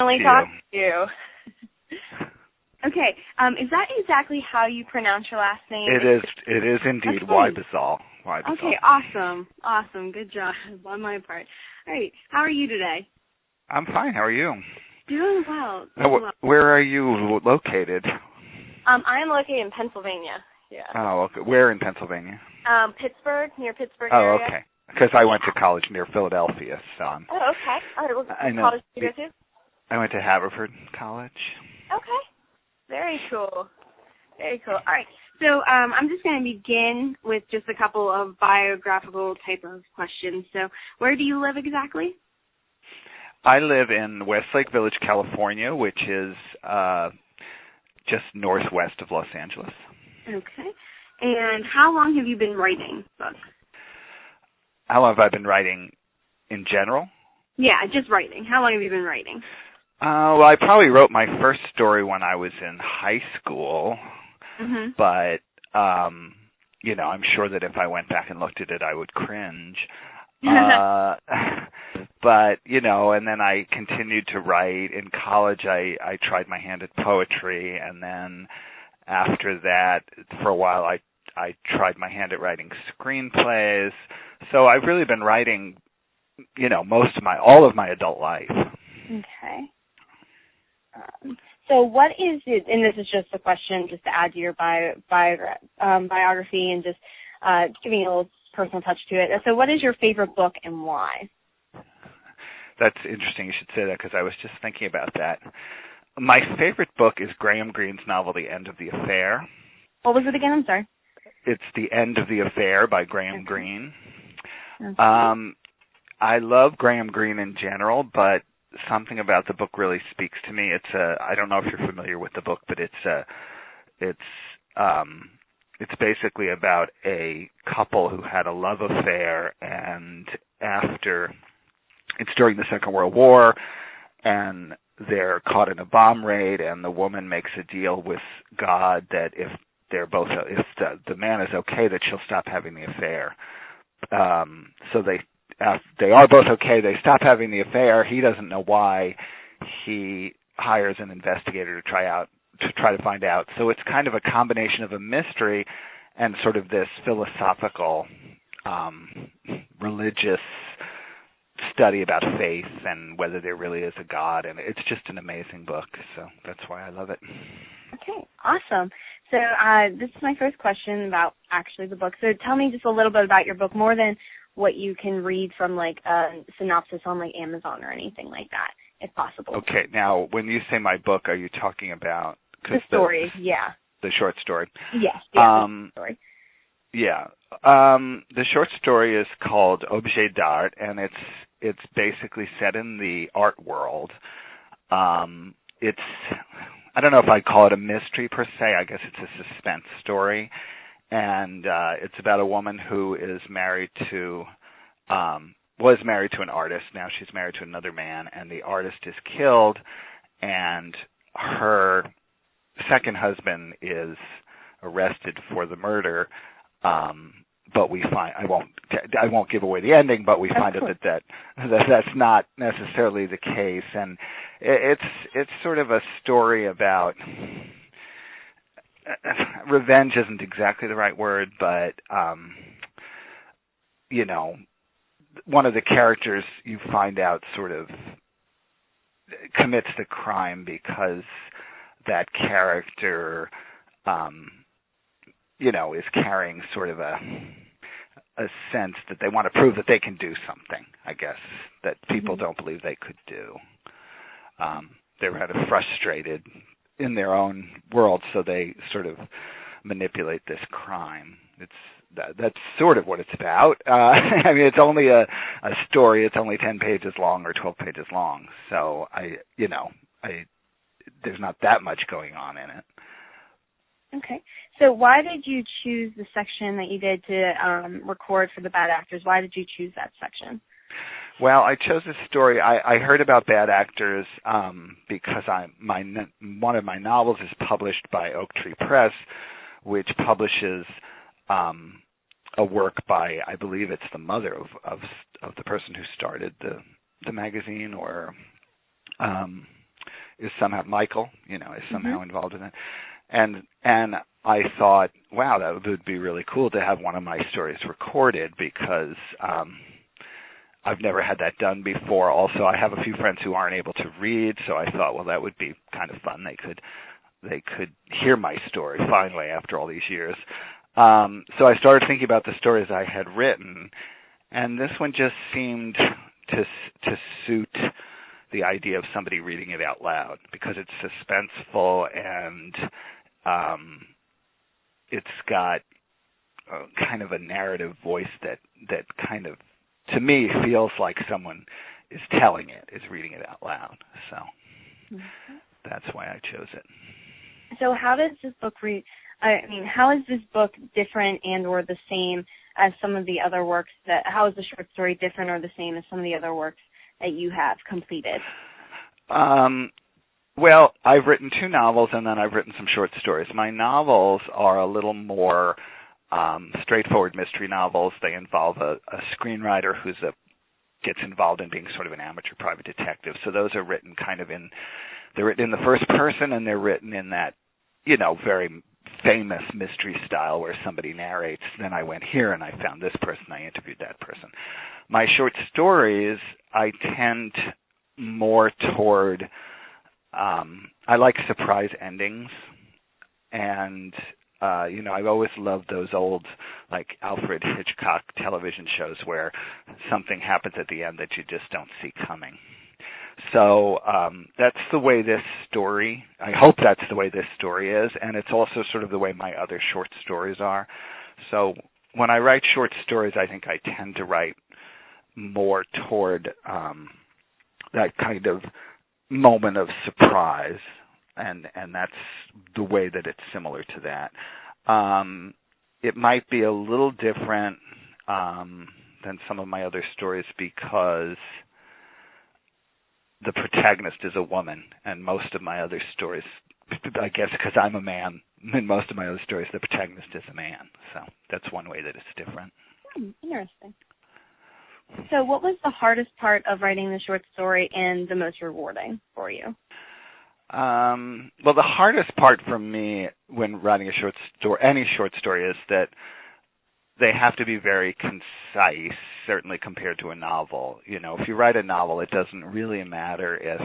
finally talked to you. Okay, is that exactly how you pronounce your last name? It is indeed Weibezahl. Okay, awesome. Good job on my part. All right, how are you today? I'm fine. How are you? Doing well. Where are you located? I am located in Pennsylvania. Yeah. Oh, okay. Where in Pennsylvania? Pittsburgh, near Pittsburgh area. Oh, okay. Because I went to college near Philadelphia, so. Oh, okay. All right. What college did you go to? I went to Haverford College. Okay. Very cool. Very cool. All right. So I'm just going to begin with just a couple of biographical type of questions. So where do you live exactly? I live in Westlake Village, California, which is just northwest of Los Angeles. Okay. And how long have you been writing books? How long have I been writing in general? Yeah, just writing. How long have you been writing? Well, I probably wrote my first story when I was in high school, but, I'm sure that if I went back and looked at it, I would cringe. But, and then I continued to write. In college, I tried my hand at poetry, and then after that, for a while, I tried my hand at writing screenplays. So I've really been writing, all of my adult life. Okay. So what is it, and this is just a question just to add to your biography and just giving a little personal touch to it. So what is your favorite book and why? That's interesting you should say that because I was just thinking about that. My favorite book is Graham Greene's novel, The End of the Affair. What was it again? I'm sorry. It's The End of the Affair by Graham Greene. Okay. I love Graham Greene in general, but something about the book really speaks to me. I don't know if you're familiar with the book, but it's basically about a couple who had a love affair, and it's during the Second World War, and they're caught in a bomb raid, and the woman makes a deal with God that if the man is okay, that she'll stop having the affair. So they are both okay. They stop having the affair. He doesn't know why. He hires an investigator to try to find out. So it's kind of a combination of a mystery and sort of this philosophical, religious study about faith and whether there really is a God. And it's just an amazing book. So that's why I love it. Okay, awesome. So this is my first question about actually the book. So tell me just a little bit about your book, more than what you can read from like a synopsis on like Amazon or anything like that, if possible. Okay, now when you say my book, are you talking about the story? Yeah. The short story. Yes. Yeah. The story. Yeah. The short story is called Objet d'Art, and it's basically set in the art world. It's I don't know if I'd call it a mystery per se. I guess it's a suspense story. And it's about a woman who is was married to an artist. Now she's married to another man, and the artist is killed, and her second husband is arrested for the murder. But we find I won't give away the ending, but we find out that that's not necessarily the case, and it's sort of a story about. Revenge isn't exactly the right word, but, one of the characters you find out sort of commits the crime because that character, is carrying sort of a sense that they want to prove that they can do something, I guess, that people don't believe they could do. They're kind of frustrated in their own world, so they sort of manipulate this crime. That's sort of what it's about. I mean, it's only a story. It's only 10 pages long or 12 pages long, so there's not that much going on in it. Okay. So why did you choose the section that you did to record for the bad actors? Why did you choose that section? Well, I chose this story. I heard about bad actors because one of my novels is published by Oak Tree Press, which publishes a work by, I believe it's the mother of the person who started the magazine, or is somehow Michael, is somehow involved in it. And I thought, wow, that would be really cool to have one of my stories recorded, because I've never had that done before. Also, I have a few friends who aren't able to read, so I thought, well, that would be kind of fun. They could hear my story finally after all these years. So I started thinking about the stories I had written, and this one just seemed to suit the idea of somebody reading it out loud, because it's suspenseful and it's got kind of a narrative voice that kind of, to me, feels like someone is telling it, is reading it out loud. So that's why I chose it. So how does this book how is this book different and or the same as some of the other works how is the short story different or the same as some of the other works that you have completed? Well, I've written 2 novels, and then I've written some short stories. My novels are a little more straightforward mystery novels. They involve a screenwriter who gets involved in being sort of an amateur private detective. So those are written they're written in the first person, and they're written in that, very famous mystery style where somebody narrates, then I went here and I found this person, I interviewed that person. My short stories, I tend more toward, I like surprise endings, and I've always loved those old, like Alfred Hitchcock television shows where something happens at the end that you just don't see coming. So that's the way this story, I hope that's the way this story is, and it's also sort of the way my other short stories are. So when I write short stories, I think I tend to write more toward that kind of moment of surprise, and that's the way that it's similar to that. It might be a little different than some of my other stories because the protagonist is a woman, and most of my other stories, I guess because I'm a man, in most of my other stories, the protagonist is a man. So that's one way that it's different. Interesting. So what was the hardest part of writing the short story and the most rewarding for you? Well, the hardest part for me when writing a short story, any short story, is that they have to be very concise, certainly compared to a novel. If you write a novel, it doesn't really matter if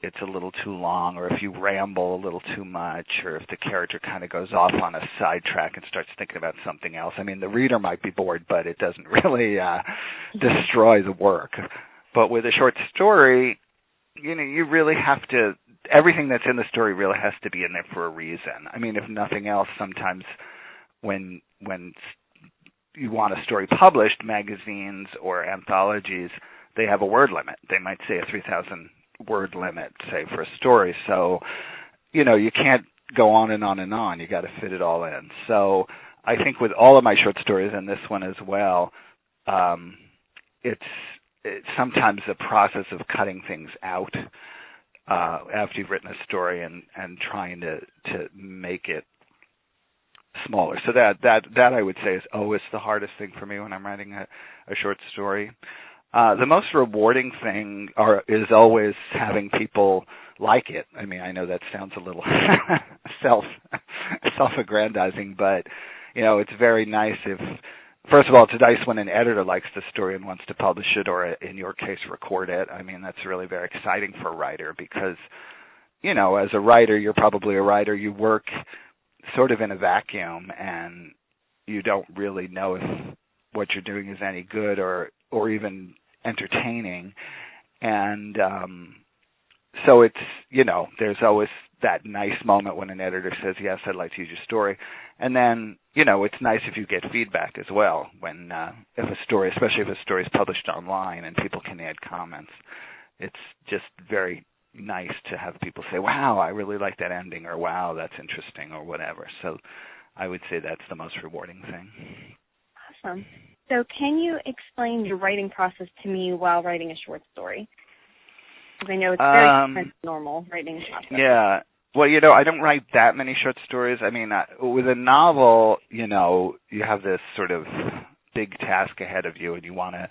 it's a little too long or if you ramble a little too much or if the character kind of goes off on a sidetrack and starts thinking about something else. I mean, the reader might be bored, but it doesn't really destroy the work. But with a short story, you really have to, everything that's in the story really has to be in there for a reason. I mean, if nothing else, sometimes when you want a story published, magazines or anthologies, they have a word limit. They might say a 3,000 word limit, say, for a story. So, you can't go on and on and on. You got to fit it all in. So I think with all of my short stories and this one as well, it's sometimes the process of cutting things out after you've written a story and trying to make it smaller. So that I would say is always the hardest thing for me when I'm writing a short story. The most rewarding thing is always having people like it. I mean, I know that sounds a little self-aggrandizing, but it's very nice if, first of all, it's nice when an editor likes the story and wants to publish it, or in your case, record it. I mean, that's really very exciting for a writer because, as a writer, you're probably a writer. You work sort of in a vacuum, and you don't really know if what you're doing is any good or even entertaining. And so it's, there's always that nice moment when an editor says, yes, I'd like to use your story. And then, it's nice if you get feedback as well when, if a story, especially if a story is published online and people can add comments. It's just very nice to have people say, wow, I really like that ending, or wow, that's interesting, or whatever. So I would say that's the most rewarding thing. Awesome. So can you explain your writing process to me while writing a short story? Because I know it's very different than normal writing process. Yeah. Well, I don't write that many short stories. I mean, with a novel, you have this sort of big task ahead of you, and you want to,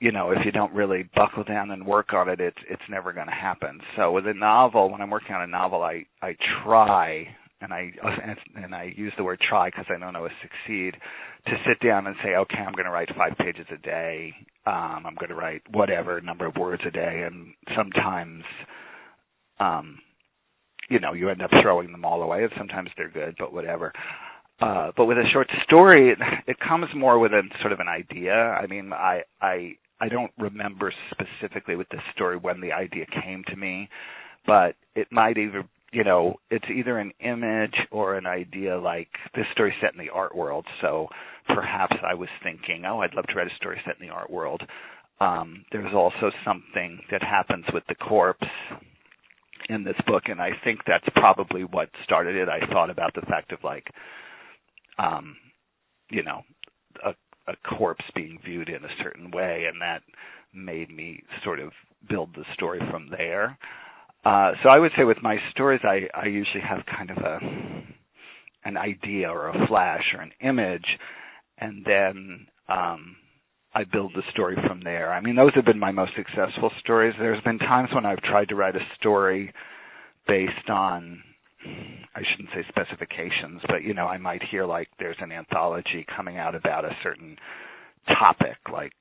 if you don't really buckle down and work on it, it's never going to happen. So with a novel, when I'm working on a novel, I try, and I use the word try because I don't always succeed, to sit down and say, okay, I'm going to write 5 pages a day. I'm going to write whatever number of words a day, and sometimes, you end up throwing them all away, and sometimes they're good, but whatever. But with a short story, it comes more with a sort of an idea. I mean, I don't remember specifically with this story when the idea came to me, but it might either, it's either an image or an idea, like this story set in the art world. So perhaps I was thinking, I'd love to write a story set in the art world. There's also something that happens with the corpse in this book, and I think that's probably what started it. I thought about the fact of a corpse being viewed in a certain way, and that made me sort of build the story from there. So I would say with my stories, I usually have kind of an idea or a flash or an image, and then I build the story from there. I mean, those have been my most successful stories. There's been times when I've tried to write a story based on, I shouldn't say specifications, but, I might hear like there's an anthology coming out about a certain topic, like,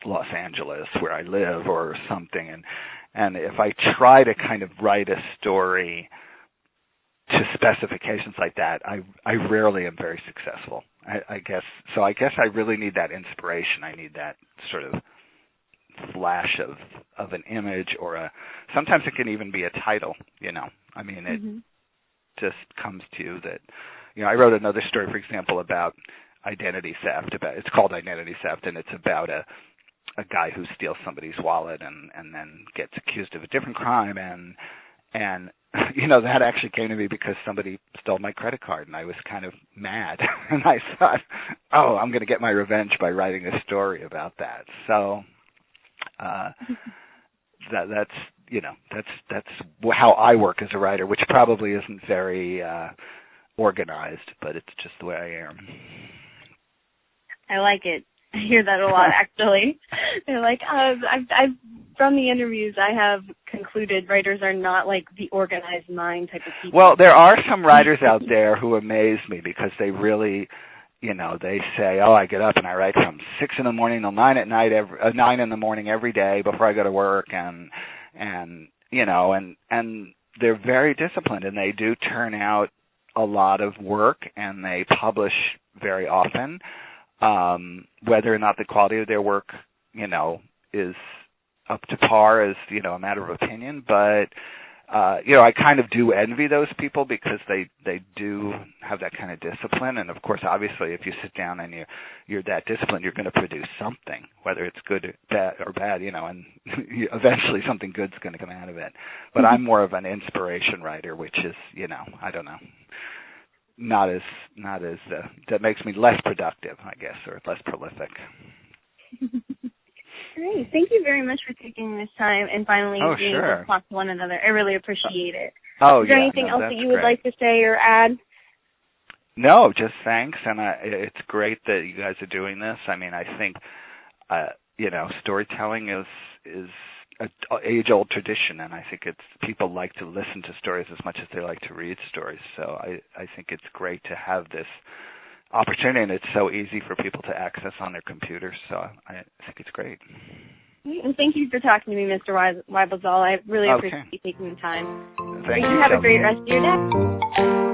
Los Angeles, where I live, or something. And if I try to kind of write a story to specifications like that, I rarely am very successful. I guess I really need that inspiration. I need that sort of flash of an image, or sometimes it can even be a title, I mean, it just comes to you that, I wrote another story, for example, about identity theft. It's called Identity Theft, and it's about a guy who steals somebody's wallet and then gets accused of a different crime, and that actually came to me because somebody stole my credit card, and I was kind of mad, and I thought, I'm going to get my revenge by writing a story about that. So that's how I work as a writer, which probably isn't very organized, but it's just the way I am. I like it. I hear that a lot, actually. They're like, I've from the interviews I have concluded writers are not like the organized mind type of people. Well, there are some writers out there who amaze me because they really, they say, I get up and I write from 6 in the morning till 9 at night, 9 in the morning every day before I go to work, and they're very disciplined, and they do turn out a lot of work, and they publish very often. Whether or not the quality of their work, is up to par is, a matter of opinion. But, I kind of do envy those people because they do have that kind of discipline. And, of course, obviously, if you sit down and you're that disciplined, you're going to produce something, whether it's good or bad, and eventually something good's going to come out of it. But I'm more of an inspiration writer, which is, I don't know. Not as that makes me less productive, I guess, or less prolific. Great. Thank you very much for taking this time and finally being able to talk to one another. I really appreciate it. Is there anything else that you would like to say or add? No, just thanks, and it's great that you guys are doing this. I mean, I think storytelling is an age-old tradition, and I think people like to listen to stories as much as they like to read stories. So I think it's great to have this opportunity, and it's so easy for people to access on their computers. So I think it's great. And thank you for talking to me, Mr. Weibezahl. I really appreciate you taking the time. Thank you. Have a great rest of your day.